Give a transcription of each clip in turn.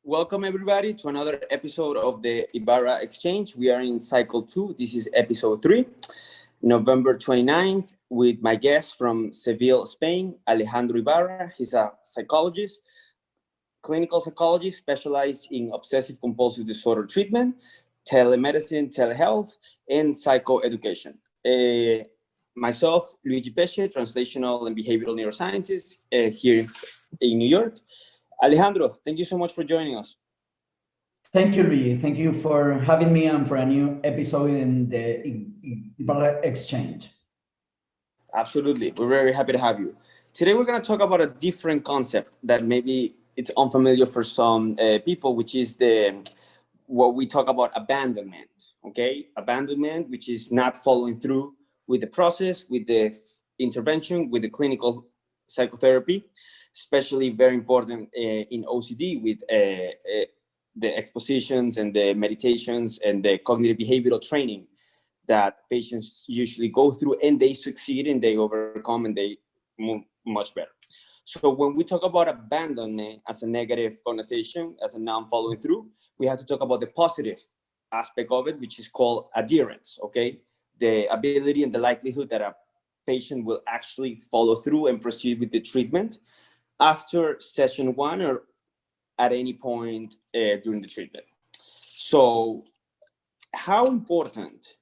Welcome everybody to another episode of the Ibarra Exchange. We are in cycle 2. This is episode 3, November 29th, with my guest from Seville, Spain, Alejandro Ibarra. He's a psychologist, clinical psychologist specialized in obsessive compulsive disorder treatment, telemedicine, telehealth, and psychoeducation. Myself, Luigi Pesce, translational and behavioral neuroscientist here in New York. Alejandro, thank you so much for joining us. Thank you, Luigi. Thank you for having me and for a new episode in the Ibarra Exchange. Absolutely. We're very happy to have you. Today, we're going to talk about a different concept that maybe it's unfamiliar for some people, which is what we talk about abandonment, okay? Abandonment, which is not following through with the process, with the intervention, with the clinical psychotherapy, especially very important in OCD with the expositions and the meditations and the cognitive behavioral training that patients usually go through, and they succeed and they overcome and they move much better. So when we talk about abandonment as a negative connotation, as a non-following through, we have to talk about the positive aspect of it, which is called adherence, okay? The ability and the likelihood that a patient will actually follow through and proceed with the treatment after session 1 or at any point during the treatment. So how important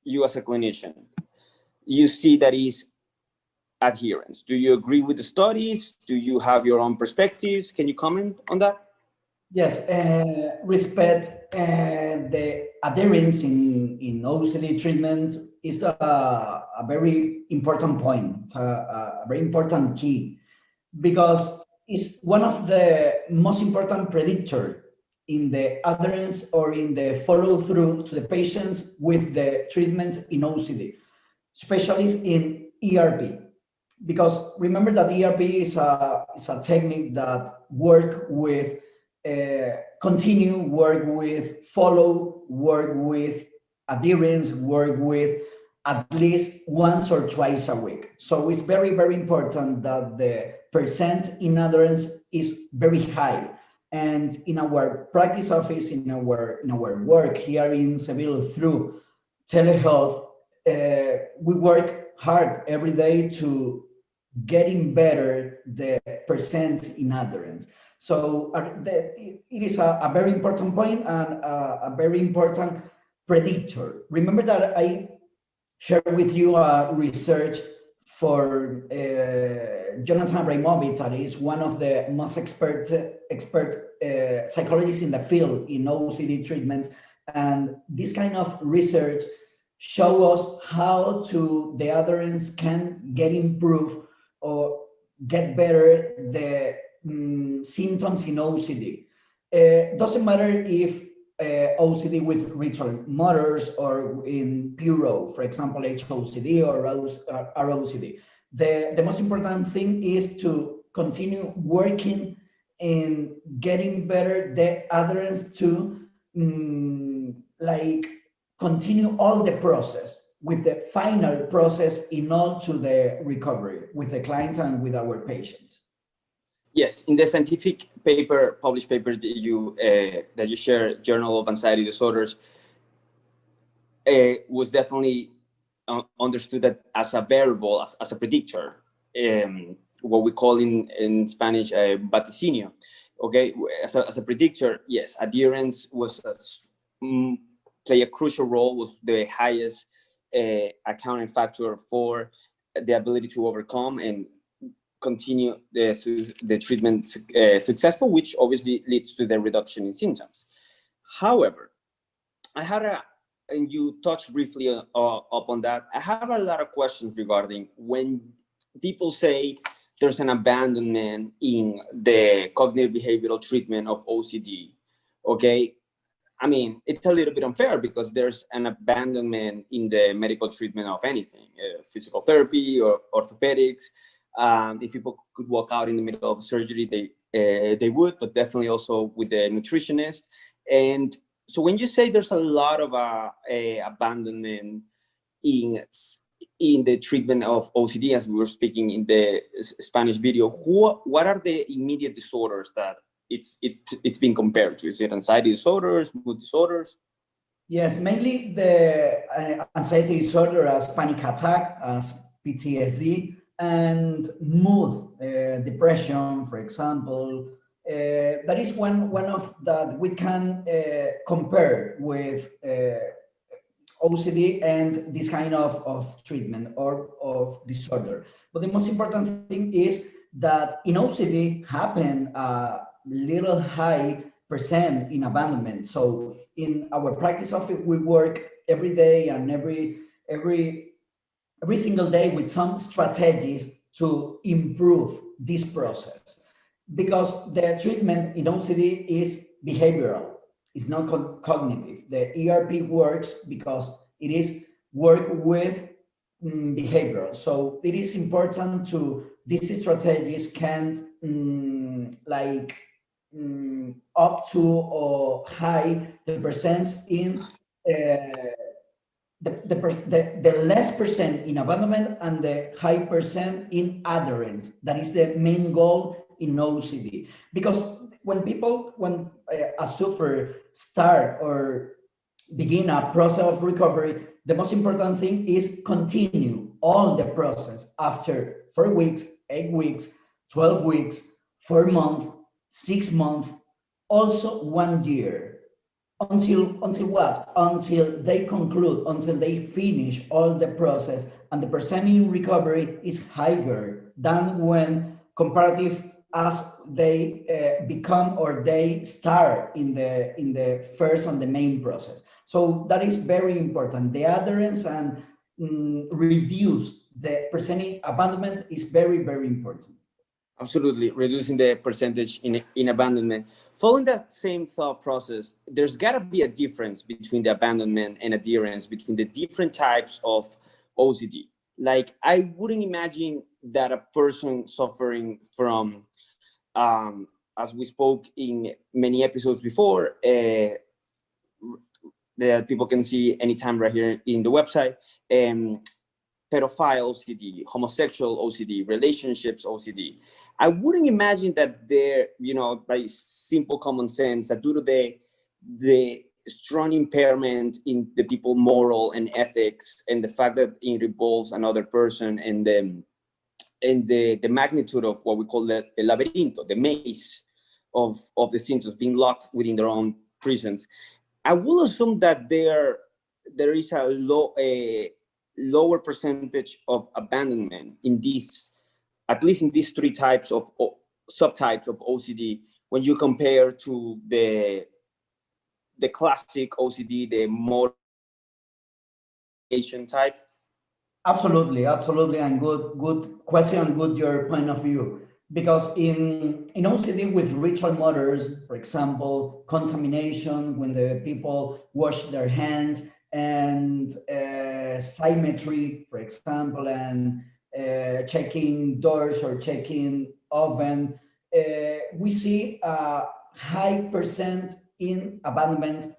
you as a clinician, you see that is adherence? Do you agree with the studies? Do you have your own perspectives? Can you comment on that? Yes, respect the adherence in OCD treatment is a very important point. It's a very important key because it's one of the most important predictor in the adherence or in the follow through to the patients with the treatment in OCD, especially in ERP. Because remember that ERP is a technique that work with continue, work with follow, work with adherence, work with at least once or twice a week. So it's very, very important that the percent in adherence is very high. And in our practice office, in our work here in Seville through telehealth, we work hard every day to getting better the percent in adherence. So it is a very important point and a very important predictor. Remember that I shared with you a research for Jonathan Abramovich, that is one of the most expert psychologists in the field in OCD treatment. And this kind of research show us how the adherence can get improved or get better the symptoms in OCD. Doesn't matter if OCD with ritual motors or in pure, for example, HOCD or ROCD. The most important thing is to continue working in getting better the adherence to like continue all the process with the final process in all to the recovery with the clients and with our patients. Yes, in the scientific paper, published paper that you share, Journal of Anxiety Disorders, was definitely understood that as a variable, as a predictor, what we call in Spanish vaticinio. Okay, as a predictor, yes, adherence was play a crucial role, was the highest accounting factor for the ability to overcome and continue the treatment successful, which obviously leads to the reduction in symptoms. However, and you touched briefly upon that, I have a lot of questions regarding when people say there's an abandonment in the cognitive behavioral treatment of OCD, okay? I mean, it's a little bit unfair because there's an abandonment in the medical treatment of anything, physical therapy or orthopedics. If people could walk out in the middle of surgery, they would, but definitely also with the nutritionist. And so when you say there's a lot of abandonment in the treatment of OCD, as we were speaking in the Spanish video, what are the immediate disorders that it's been compared to? Is it anxiety disorders, mood disorders? Yes, mainly the anxiety disorder as panic attack, as PTSD, and mood depression, for example. That is one of that we can compare with OCD and this kind of treatment or of disorder. But the most important thing is that in OCD happen a little high percent in abandonment. So in our practice of it, we work every day and every every single day with some strategies to improve this process, because the treatment in OCD is behavioral, it's not cognitive. The ERP works because it is work with behavioral. So it is important to these strategies can up to or high the percents in the less percent in abandonment and the high percent in adherence. That is the main goal in OCD. Because when a sufferer start or begin a process of recovery, the most important thing is continue all the process after 4 weeks, 8 weeks, 12 weeks, 4 months, 6 months, also 1 year, until what? Until they conclude, until they finish all the process, and the percent in recovery is higher than when comparative as they become or they start in the first and the main process. So that is very important. The adherence and reduce the percent in abandonment is very, very important. Absolutely, reducing the percentage in abandonment. Following that same thought process, there's got to be a difference between the abandonment and adherence, between the different types of OCD. Like, I wouldn't imagine that a person suffering from, as we spoke in many episodes before, that people can see anytime right here in the website, pedophile OCD, homosexual OCD, relationships OCD. I wouldn't imagine that they're, by simple common sense, that due to the strong impairment in the people moral and ethics, and the fact that it involves another person, and the magnitude of what we call the laberinto, the maze of the symptoms being locked within their own prisons, I will assume that there is a lower percentage of abandonment in these, at least in these three types of subtypes of OCD, when you compare to the classic OCD, the motivation type. Absolutely, and good question, and good your point of view. Because in OCD with ritual murders, for example, contamination when the people wash their hands, and symmetry, for example, and checking doors or checking oven, we see a high percent in abandonment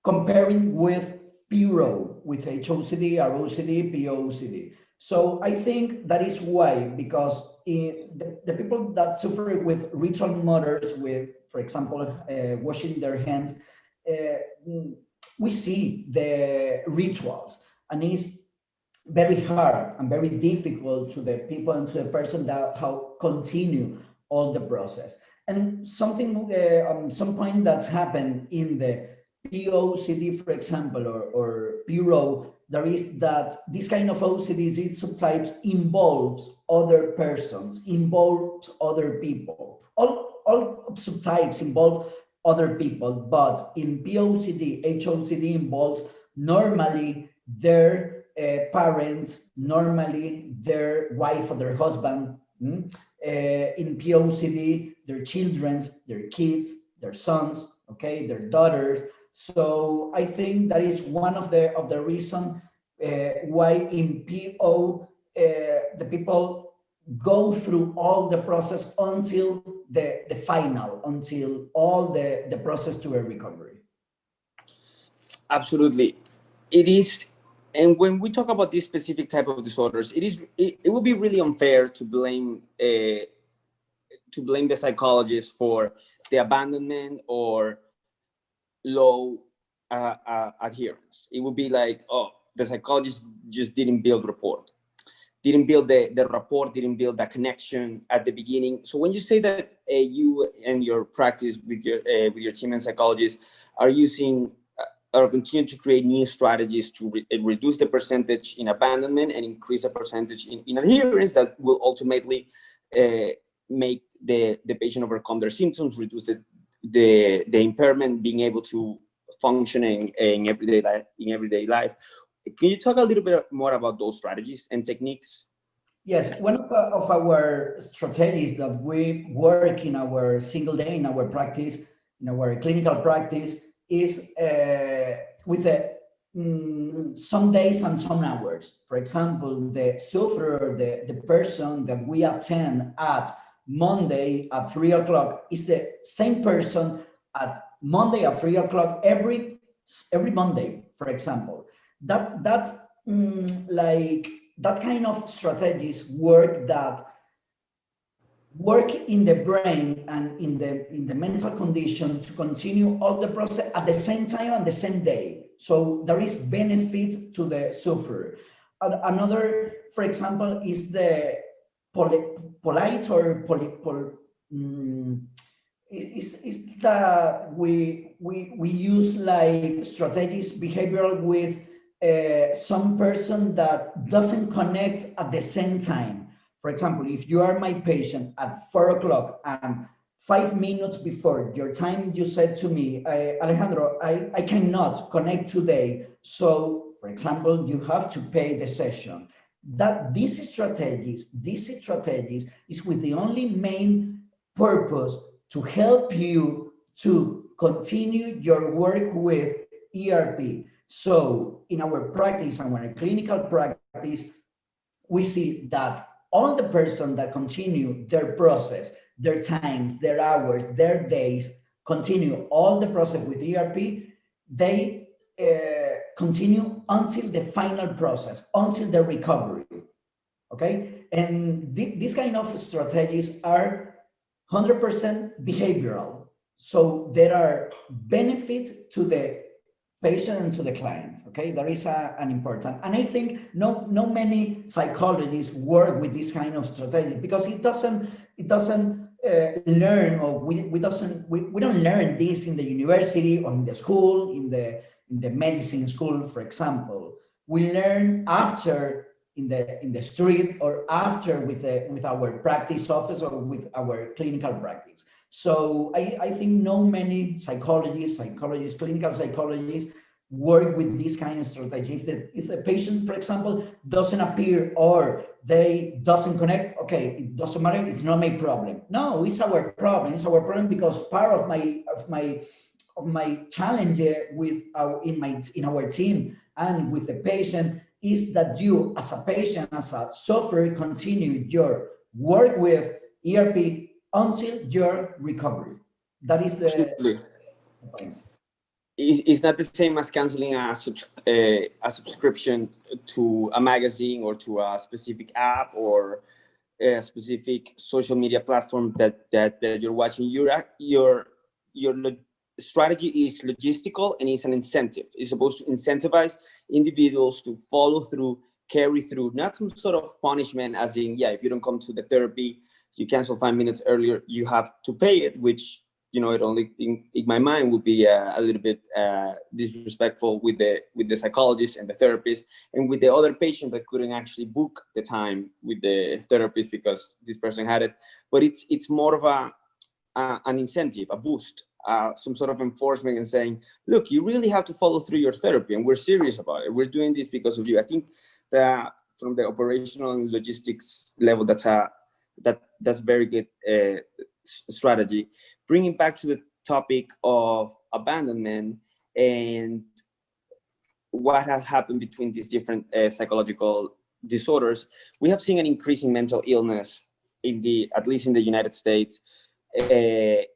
comparing with PRO, with HOCD, ROCD, POCD. So I think that is why, because the people that suffer with ritual murders, with, for example, washing their hands, we see the rituals, and it's very hard and very difficult to the people and to the person that how continue all the process. And some point that's happened in the POCD, for example, or PRO, there is that this kind of OCD, these subtypes involves other persons, involves other people. All subtypes involve other people, but in POCD, HOCD involves normally their parents, normally their wife or their husband. In POCD, their children, their kids, their sons, okay, their daughters. So I think that is one of the reason why in PO the people go through all the process until the final, until all the process to a recovery. Absolutely, it is. And when we talk about this specific type of disorders, it would be really unfair to blame the psychologist for the abandonment or low adherence. It would be like, oh, the psychologist just didn't build rapport, didn't build the rapport, didn't build that connection at the beginning. So when you say that you and your practice with your team and psychologists are using or continue to create new strategies to reduce the percentage in abandonment and increase the percentage in adherence, that will ultimately make the patient overcome their symptoms, reduce the impairment, being able to function in everyday life. Can you talk a little bit more about those strategies and techniques? Yes, one of our strategies that we work in our single day, in our practice, in our clinical practice, is with some days and some hours. For example, the sufferer, the person that we attend at Monday at 3 o'clock is the same person at Monday at 3 o'clock every Monday, for example. That's like that kind of strategies work in the brain and in the mental condition to continue all the process at the same time and the same day. So there is benefit to the sufferer. Another, for example, is the polite or is that we use like strategies behavioral with some person that doesn't connect at the same time. For example, if you are my patient at 4 o'clock and 5 minutes before your time, you said to me, Alejandro, I cannot connect today. So, for example, you have to pay the session. That these strategies is with the only main purpose to help you to continue your work with ERP. So in our practice and our clinical practice, we see that all the person that continue their process, their times, their hours, their days, continue all the process with ERP, they continue until the final process, until the recovery. Okay, and these kind of strategies are 100% behavioral. So there are benefits to the patient and to the client. Okay, there is an important, and I think no many psychologists work with this kind of strategy because it doesn't learn, or we don't learn this in the university or in the school, in the medicine school, for example. We learn after in the street, or after with our practice office or with our clinical practice. So I think no many psychologists, clinical psychologists work with this kind of strategy. If the patient, for example, doesn't appear or they doesn't connect, okay, it doesn't matter, it's not my problem. No, it's our problem. It's our problem because part of my challenge with in our team and with the patient is that you, as a patient, as a sufferer, continue your work with ERP until your recovery. That is the point. It's not the same as canceling a subscription to a magazine or to a specific app or a specific social media platform that you're watching. Your strategy is logistical and it's an incentive. It's supposed to incentivize individuals to follow through, carry through, not some sort of punishment, as in, yeah, if you don't come to the therapy, you cancel 5 minutes earlier, you have to pay it, which, you know, it only in my mind would be a little bit disrespectful with the psychologist and the therapist, and with the other patient that couldn't actually book the time with the therapist because this person had it. But it's more of an incentive, a boost, some sort of enforcement, and saying, look, you really have to follow through your therapy, and we're serious about it. We're doing this because of you. I think that from the operational and logistics level, that's very good strategy. Bringing back to the topic of abandonment and what has happened between these different psychological disorders, we have seen an increase in mental illness at least in the United States,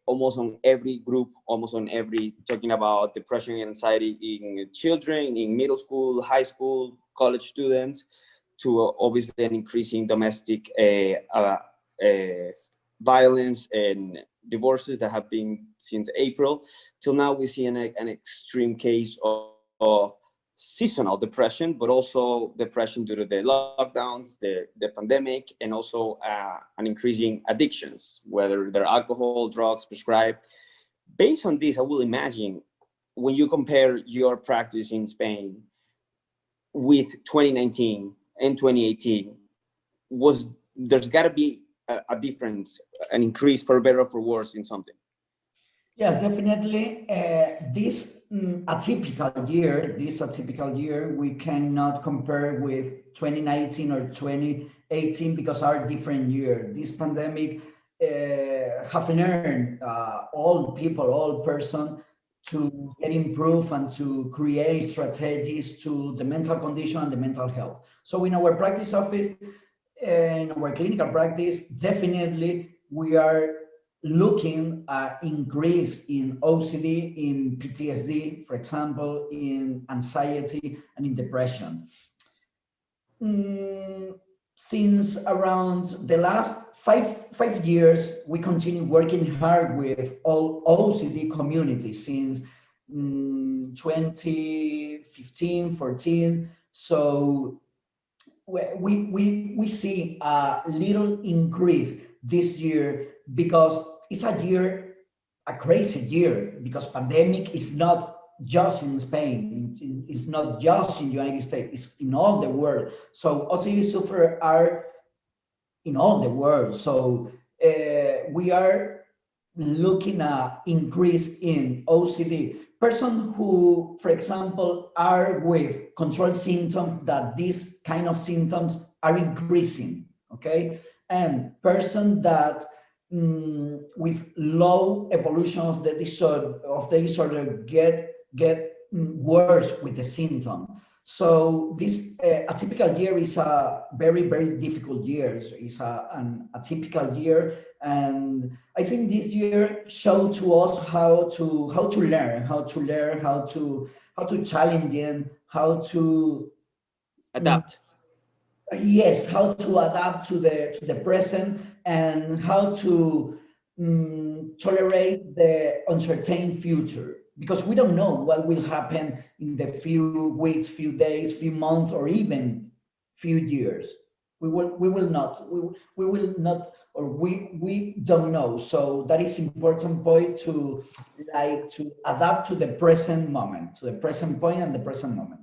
almost on every group, talking about depression and anxiety in children, in middle school, high school, college students, to obviously an increasing domestic violence and divorces that have been since April till now. We see an extreme case of seasonal depression, but also depression due to the lockdowns, the pandemic, and also an increasing addictions, whether they're alcohol, drugs, prescribed. Based on this, I will imagine when you compare your practice in Spain with 2019 and 2018, there's got to be a difference, an increase for better or for worse in something. Yes, definitely. This atypical year, we cannot compare with 2019 or 2018 because are different year. This pandemic have earned all people, all person to get improved and to create strategies to the mental condition and the mental health. So in our practice office, in our clinical practice, definitely we are looking at increase in OCD, in PTSD, for example, in anxiety and in depression. Since around the last five years, we continue working hard with all OCD community since 2015, 14. So we see a little increase this year because it's a crazy year, because pandemic is not just in Spain, it's not just in the United States, it's in all the world. So OCD sufferers are in all the world. So we are looking at increase in OCD. Person who, for example, are with controlled symptoms, that these kind of symptoms are increasing, okay? And person that with low evolution of the disorder get worse with the symptom. So this atypical year is a very, very difficult year. It's an atypical year, and I think this year showed to us how to learn, how to challenge and how to Adapt. Yes, how to adapt to the present, and how to tolerate the uncertain future, because we don't know what will happen in the few weeks, few days, few months, or even few years. We don't know. So that is important point to adapt to the present moment, to the present point and the present moment.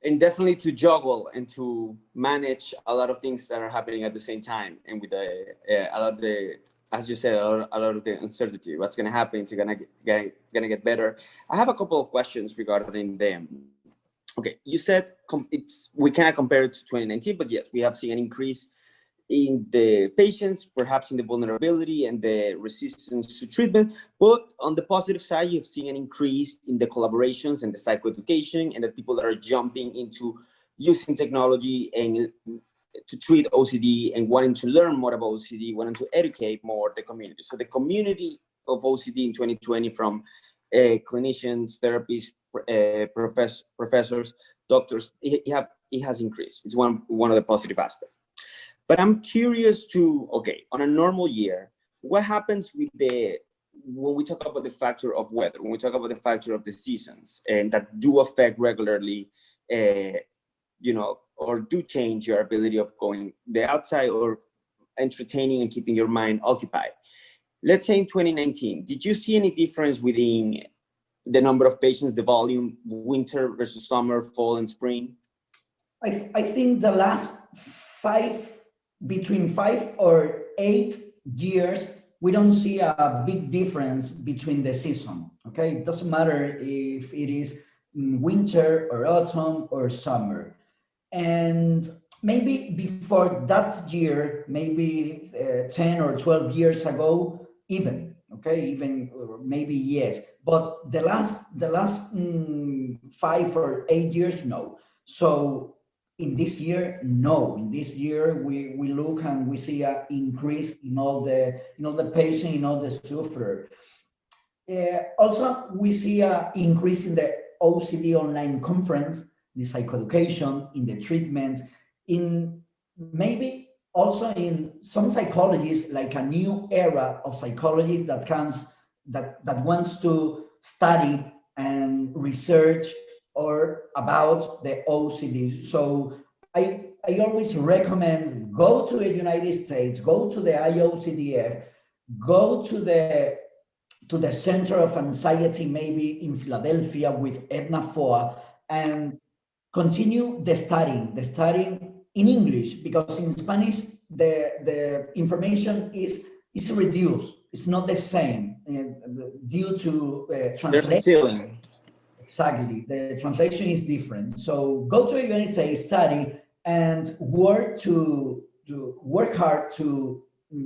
And definitely to juggle and to manage a lot of things that are happening at the same time, and with a lot of the, as you said, a lot of the uncertainty. What's going to happen? Is it going to get better? I have a couple of questions regarding them. Okay, you said we cannot compare it to 2019, but yes, we have seen an increase in the patients, perhaps in the vulnerability and the resistance to treatment. But on the positive side, you've seen an increase in the collaborations and the psychoeducation, and the people that are jumping into using technology and to treat OCD and wanting to learn more about OCD, wanting to educate more the community. So the community of OCD in 2020, from clinicians, therapists, professors, doctors, it has increased. It's one of the positive aspects. But I'm curious to, okay, on a normal year, what happens with when we talk about the factor of weather, when we talk about the factor of the seasons, and that do affect regularly, or do change your ability of going the outside or entertaining and keeping your mind occupied. Let's say in 2019, did you see any difference within the number of patients, the volume, winter versus summer, fall, and spring? I think the last between 5 or 8 years, we don't see a big difference between the season. Okay, it doesn't matter if it is winter or autumn or summer. And maybe before that year, maybe 10 or 12 years ago, even maybe yes, but the last 5 or 8 years, no. So in this year, no. In this year, we look and we see an increase in all the patient, in all the sufferer. Also, we see an increase in the OCD online conference, the psychoeducation, in the treatment, in maybe also in some psychologists, like a new era of psychologists that wants to study and research or about the OCD. So I always recommend go to the United States, go to the IOCDF, go to the Center of Anxiety, maybe in Philadelphia with Edna Foa, and continue the studying in English, because in Spanish the information is reduced. It's not the same due to There's a translation. ceiling. Exactly, the translation is different. So go to a United States, study, and work hard to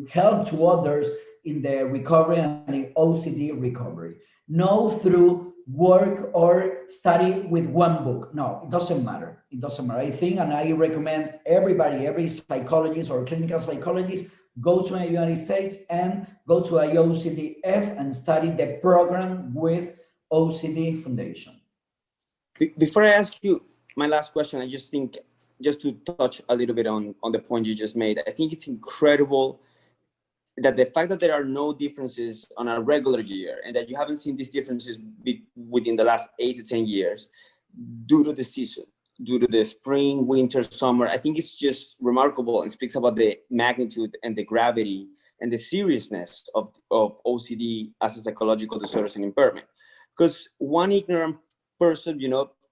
help to others in the recovery and in OCD recovery. No through work or study with one book. No, it doesn't matter. It doesn't matter. I think, and I recommend everybody, every psychologist or clinical psychologist, go to the United States and go to IOCDF and study the program with OCD Foundation. Before I ask you my last question, I just think, just to touch a little bit on the point you just made, I think it's incredible that the fact that there are no differences on a regular year, and that you haven't seen these differences within the last 8 to 10 years due to the season, due to the spring, winter, summer. I think it's just remarkable and speaks about the magnitude and the gravity and the seriousness of OCD as a psychological disorder and impairment. Because one ignorant person,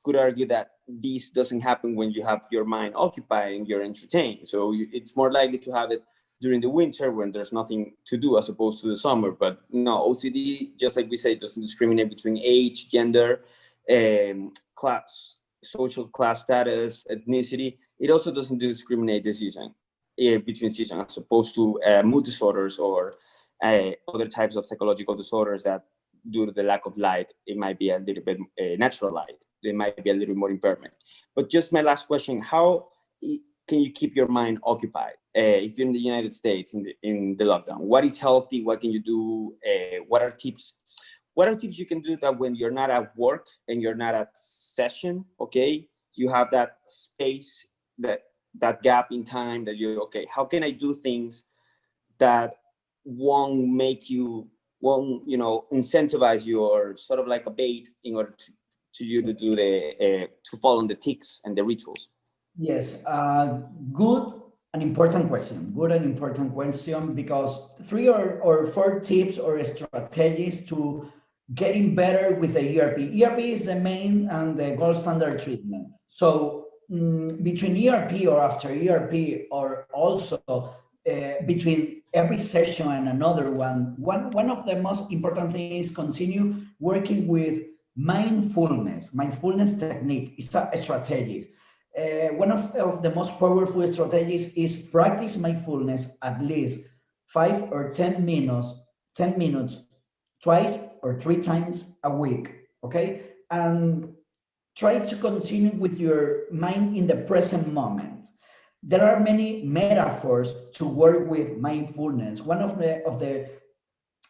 could argue that this doesn't happen when you have your mind occupied and you're entertained. So it's more likely to have it during the winter when there's nothing to do, as opposed to the summer. But no, OCD, just like we say, doesn't discriminate between age, gender, class, social class status, ethnicity. It also doesn't discriminate the season, between seasons, as opposed to mood disorders or other types of psychological disorders that, due to the lack of light, it might be a little bit natural light. There might be a little more impairment. But just my last question: how can you keep your mind occupied if you're in the United States in the lockdown? What is healthy? What can you do? What are tips? What are tips you can do that when you're not at work and you're not at session? Okay, you have that space, that gap in time that you're okay. How can I do things that won't incentivize you, or sort of like a bait in order to you to do to follow the tics and the rituals? Yes, good and important question. Good and important question, because 3 or 4 tips or strategies to getting better with the ERP. ERP is the main and the gold standard treatment. So between ERP or after ERP, or also between every session and another one of the most important things is continue working with mindfulness technique. It's a strategy. One of the most powerful strategies is practice mindfulness at least 5 or 10 minutes twice or 3 times a week. Okay, and try to continue with your mind in the present moment. There are many metaphors to work with mindfulness. One of the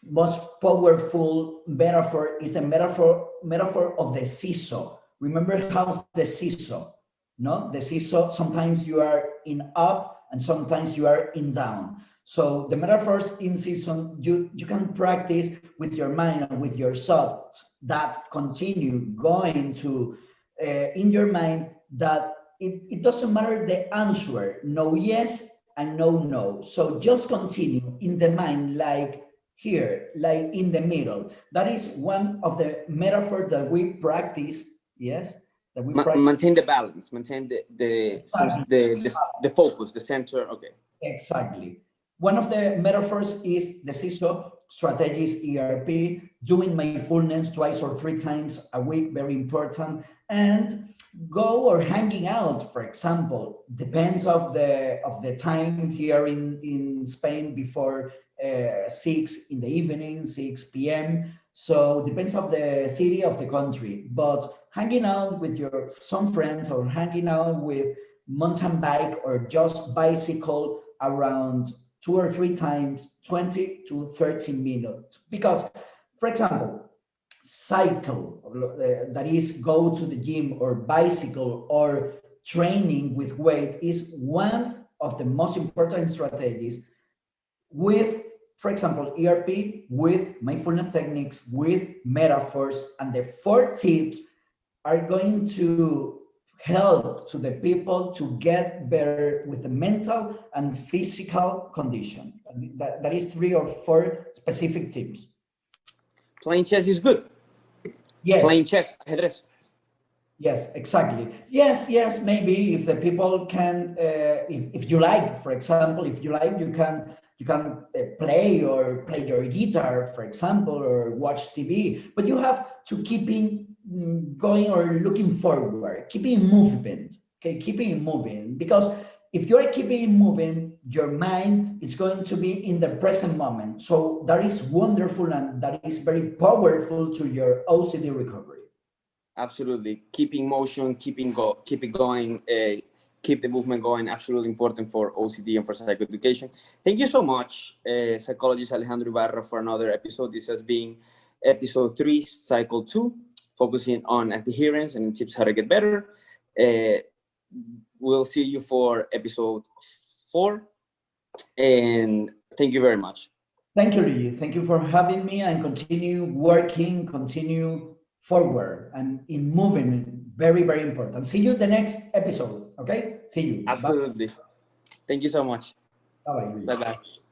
most powerful metaphor is the metaphor of the seesaw. Remember how the seesaw, no? The seesaw, sometimes you are in up and sometimes you are in down. So the metaphors in season, you can practice with your mind and with your thoughts that continue going to in your mind, that it doesn't matter the answer, no yes and no. So just continue in the mind, like here, like in the middle. That is one of the metaphors that we practice. Yes, that we practice. Maintain the balance, maintain Exactly. the focus, the center. Okay. Exactly. One of the metaphors is the seesaw strategies ERP, doing mindfulness 2 or 3 times a week, very important, and go or hanging out, for example, depends of the time here in Spain, before 6 in the evening, 6 p.m. So depends of the city of the country, but hanging out with your some friends or hanging out with mountain bike or just bicycle around 2 or 3 times, 20 to 30 minutes. Because, for example, cycle, that is go to the gym, or bicycle, or training with weight, is of the most important strategies with, for example, ERP, with mindfulness techniques, with metaphors, and the 4 tips are going to help to the people to get better with the mental and physical condition. That is 3 or 4 specific tips. Playing chess is good. Yes. Playing chess, ajedrez. Yes, exactly. Yes, maybe if the people can, if you like, for example, if you like, you can play or play your guitar, for example, or watch TV, but you have to keep going or looking forward, keeping movement, okay, keeping moving, because if you're keeping moving, your mind is going to be in the present moment. So that is wonderful and that is very powerful to your OCD recovery. Absolutely. Keeping motion, keep it going, keep the movement going. Absolutely important for OCD and for psychoeducation. Thank you so much, psychologist Alejandro Ibarra, for another episode. This has been episode 3, cycle 2, focusing on adherence and tips how to get better. We'll see you for episode 4. And thank you very much. Thank you, Luigi. Thank you for having me, and continue working, continue forward and in moving. Very, very important. See you the next episode. Okay? See you. Absolutely. Thank you so much. Bye bye. Bye bye.